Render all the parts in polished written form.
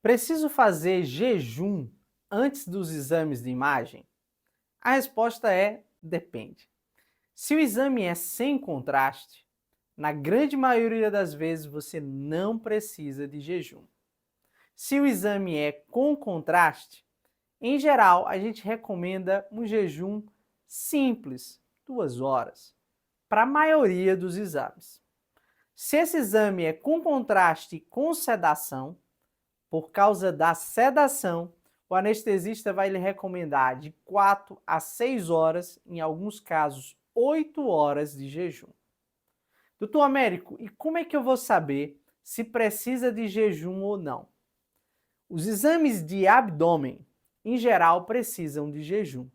Preciso fazer jejum antes dos exames de imagem? A resposta é depende. Se o exame é sem contraste, na grande maioria das vezes você não precisa de jejum. Se o exame é com contraste, em geral a gente recomenda um jejum simples, 2 horas, para a maioria dos exames. Se esse exame é com contraste com sedação, por causa da sedação, o anestesista vai lhe recomendar de 4 a 6 horas, em alguns casos 8 horas de jejum. Doutor Américo, e como é que eu vou saber se precisa de jejum ou não? Os exames de abdômen, em geral, precisam de jejum.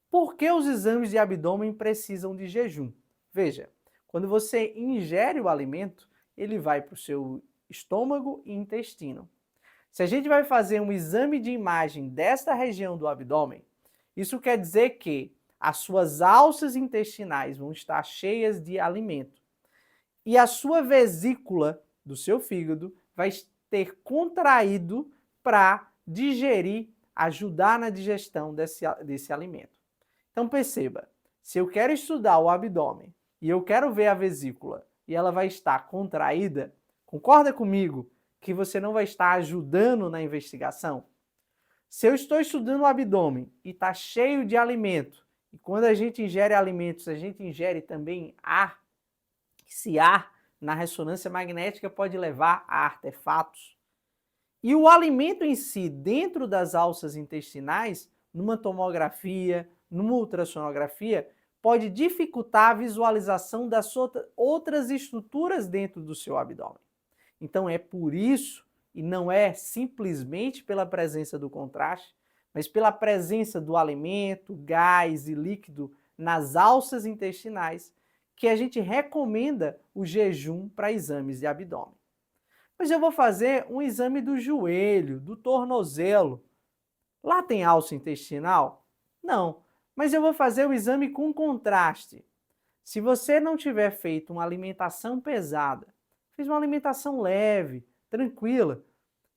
Por que os exames de abdômen precisam de jejum? Veja, quando você ingere o alimento, ele vai para o seu estômago e intestino. Se a gente vai fazer um exame de imagem desta região do abdômen, isso quer dizer que as suas alças intestinais vão estar cheias de alimento e a sua vesícula do seu fígado vai ter contraído para digerir, ajudar na digestão desse alimento. Então perceba, se eu quero estudar o abdômen e eu quero ver a vesícula e ela vai estar contraída, concorda comigo que você não vai estar ajudando na investigação? Se eu estou estudando o abdômen e está cheio de alimento, e quando a gente ingere alimentos, a gente ingere também ar, esse ar na ressonância magnética pode levar a artefatos. E o alimento em si, dentro das alças intestinais, numa tomografia, numa ultrassonografia, pode dificultar a visualização das outras estruturas dentro do seu abdômen. Então é por isso, e não é simplesmente pela presença do contraste, mas pela presença do alimento, gás e líquido nas alças intestinais, que a gente recomenda o jejum para exames de abdômen. Mas eu vou fazer um exame do joelho, do tornozelo. Lá tem alça intestinal? Não, mas eu vou fazer o exame com contraste. Se você não tiver feito uma alimentação pesada, fez uma alimentação leve, tranquila,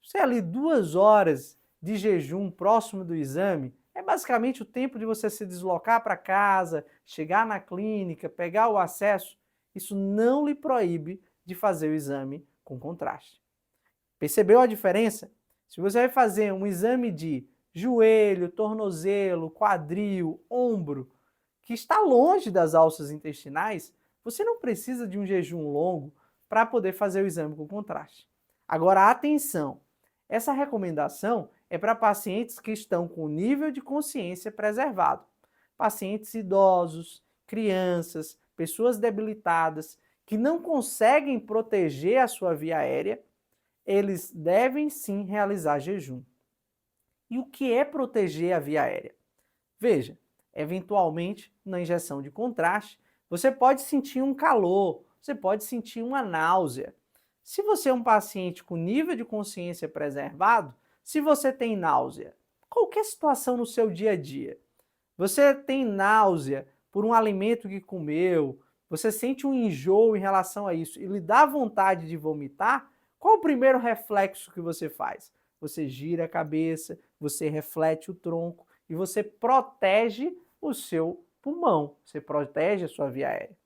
você ali 2 horas de jejum próximo do exame, é basicamente o tempo de você se deslocar para casa, chegar na clínica, pegar o acesso, isso não lhe proíbe de fazer o exame com contraste. Percebeu a diferença? Se você vai fazer um exame de joelho, tornozelo, quadril, ombro, que está longe das alças intestinais, você não precisa de um jejum longo para poder fazer o exame com contraste. Agora, atenção! Essa recomendação é para pacientes que estão com nível de consciência preservado. Pacientes idosos, crianças, pessoas debilitadas, que não conseguem proteger a sua via aérea, eles devem sim realizar jejum. E o que é proteger a via aérea? Veja, eventualmente, na injeção de contraste, você pode sentir um calor, você pode sentir uma náusea. Se você é um paciente com nível de consciência preservado, se você tem náusea, qualquer situação no seu dia a dia, você tem náusea por um alimento que comeu, você sente um enjoo em relação a isso e lhe dá vontade de vomitar, qual o primeiro reflexo que você faz? Você gira a cabeça, você reflete o tronco e você protege o seu pulmão, você protege a sua via aérea.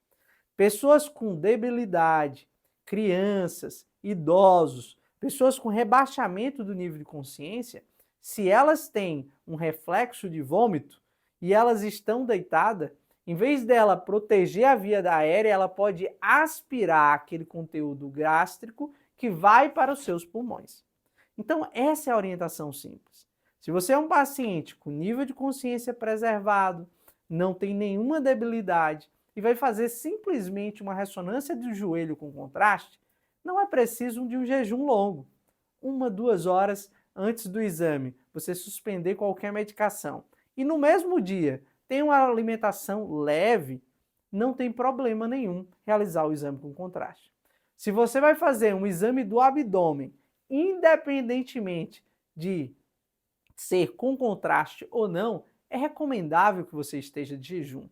Pessoas com debilidade, crianças, idosos, pessoas com rebaixamento do nível de consciência, se elas têm um reflexo de vômito e elas estão deitadas, em vez dela proteger a via aérea, ela pode aspirar aquele conteúdo gástrico que vai para os seus pulmões. Então, essa é a orientação simples. Se você é um paciente com nível de consciência preservado, não tem nenhuma debilidade e vai fazer simplesmente uma ressonância do joelho com contraste, não é preciso de um jejum longo. 1, 2 horas antes do exame, você suspender qualquer medicação. E no mesmo dia, tem uma alimentação leve, não tem problema nenhum realizar o exame com contraste. Se você vai fazer um exame do abdômen, independentemente de ser com contraste ou não, é recomendável que você esteja de jejum,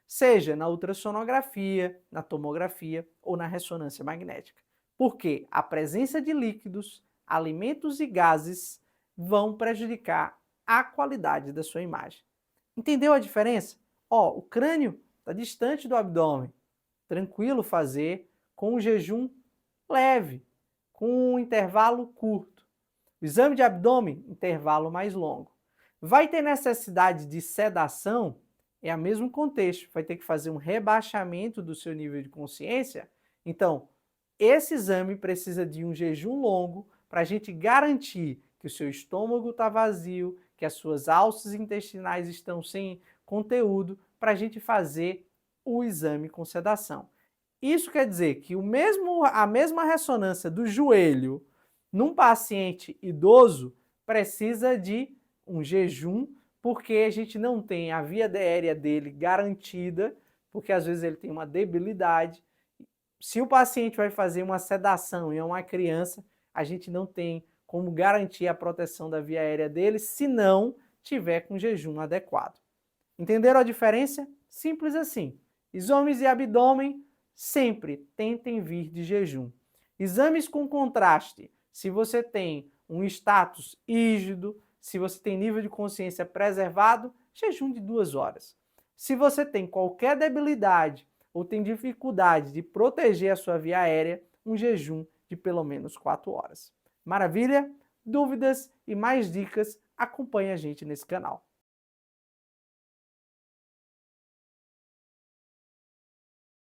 seja na ultrassonografia, na tomografia ou na ressonância magnética. Porque a presença de líquidos alimentos e gases vão prejudicar a qualidade da sua imagem. Entendeu a diferença? Ó, o crânio está distante do abdômen. Tranquilo fazer com um jejum leve, com um intervalo curto. O exame de abdômen, intervalo mais longo. Vai ter necessidade de sedação? É o mesmo contexto, vai ter que fazer um rebaixamento do seu nível de consciência. Então, esse exame precisa de um jejum longo para a gente garantir que o seu estômago está vazio, que as suas alças intestinais estão sem conteúdo, para a gente fazer o exame com sedação. Isso quer dizer que a mesma ressonância do joelho num paciente idoso precisa de um jejum, porque a gente não tem a via aérea dele garantida, porque às vezes ele tem uma debilidade. Se o paciente vai fazer uma sedação e é uma criança, a gente não tem como garantir a proteção da via aérea dele se não tiver com jejum adequado. Entenderam a diferença? Simples assim. Exames de abdômen sempre tentem vir de jejum. Exames com contraste, se você tem um status rígido, se você tem nível de consciência preservado, jejum de 2 horas. Se você tem qualquer debilidade ou tem dificuldade de proteger a sua via aérea, um jejum de pelo menos 4 horas. Maravilha? Dúvidas e mais dicas, acompanhe a gente nesse canal.